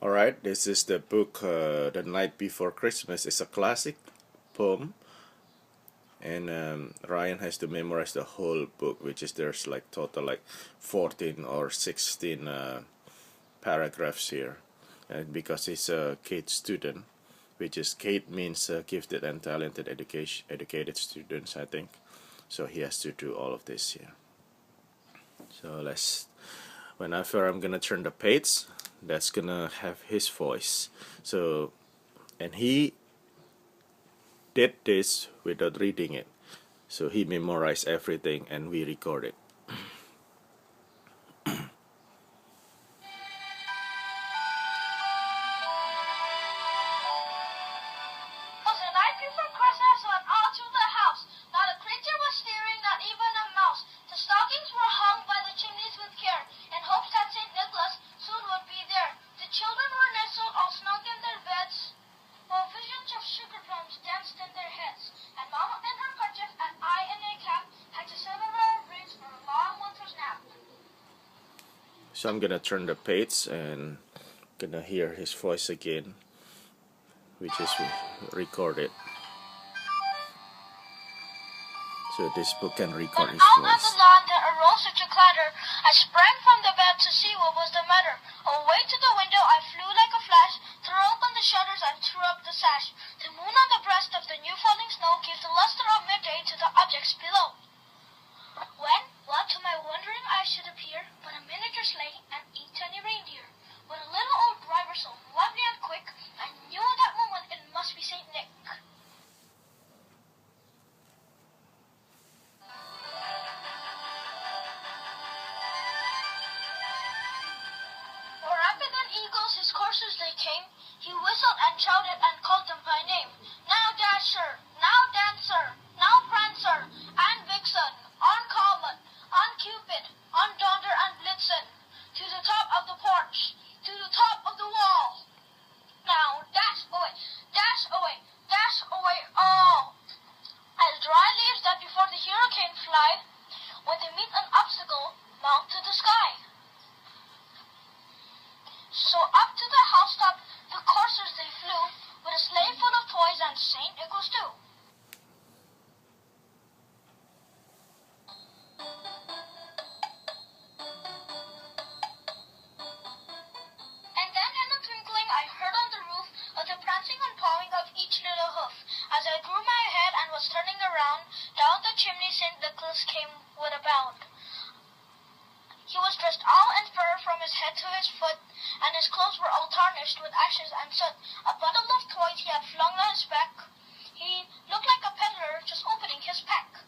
Alright, this is the book The Night Before Christmas. It's a classic poem, and Ryan has to memorize the whole book, which is there's like total like 14 or 16 paragraphs here. And because he's a Kate student, which is Kate means gifted and talented educated students, I think. So he has to do all of this here. So whenever I'm gonna turn the page, that's gonna have his voice. So, and he did this without reading it. So he memorized everything and we record it. So I'm gonna turn the page and gonna hear his voice again, which is recorded. So this book can record his out voice. on the lawn there arose such a clatter. I sprang from the bed to see what was the matter. Away to the window I flew like a flash, threw open the shutters and threw up the sash. The moon on the breast of the new falling snow gave the luster of midday to the objects below. When, what to my wondering eyes should appear, but a miniature sleigh and 8 tiny reindeer, with a little old driver so lively and quick, I knew at that moment it must be Saint Nick. Rapid than eagles his coursers they came, he whistled and shouted and called them by name. Now Dasher, now Dancer, now Prancer, and Vixen, on Comet, on Cupid, on Donder and Blitzen, to the top of the porch, to the top of the wall. Now dash away, dash away, dash away all. As dry leaves that before the hurricane fly, when they meet an obstacle, mount to the sky. So up to the housetop the coursers they flew, with a sleigh full of toys and St. Nicholas too. And then in a twinkling I heard on the roof of the prancing and pawing of each little hoof. As I drew my head and was turning around, down the chimney St. Nicholas came with a bound. He was dressed all in fur from his head to his foot, and his clothes were all tarnished with ashes and soot. A bundle of toys he had flung on his back. He looked like a peddler just opening his pack.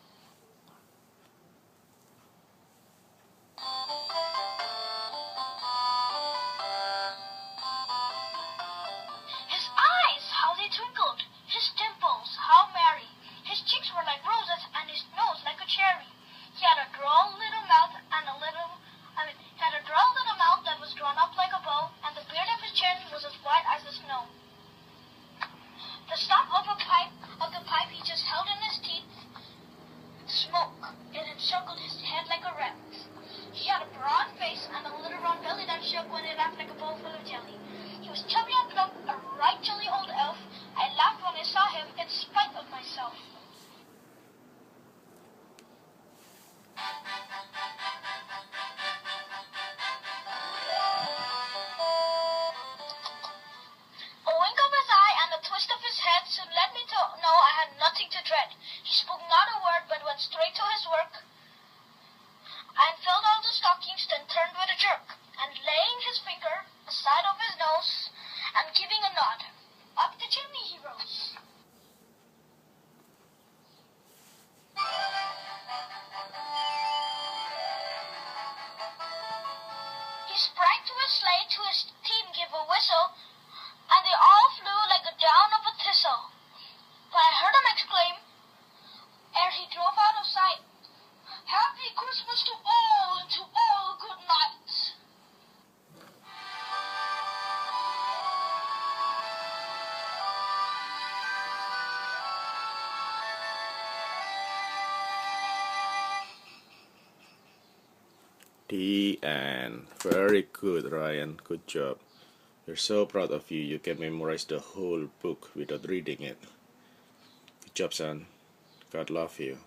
His eyes, how they twinkled! His dimples, how merry! His cheeks were like roses, and his nose like a cherry. He had a droll little mouth and that was drawn up like a bow, and the beard of his chin was as white as the snow. The stop of the pipe he just held in his teeth. Smoke, it encircled his head like a rat. He had a broad face and a little round belly that shook when it laughed like a bowl full of jelly. He was chubby and plump, a right jolly old elf. I laughed when I saw him in spite of myself. Let me know I had nothing to dread. He spoke not a word, but went straight to his work, and filled all the stockings, then turned with a jerk, and laying his finger aside of his nose, and giving a nod, up the chimney he rose. He sprang to his sleigh, to his team gave a whistle, and they all flew like a down of a thistle. But I heard him exclaim, ere he drove out of sight, Happy Christmas to all, and to all good night. The end. Very good, Ryan. Good job. We're so proud of you. You can memorize the whole book without reading it. Good job, son. God love you.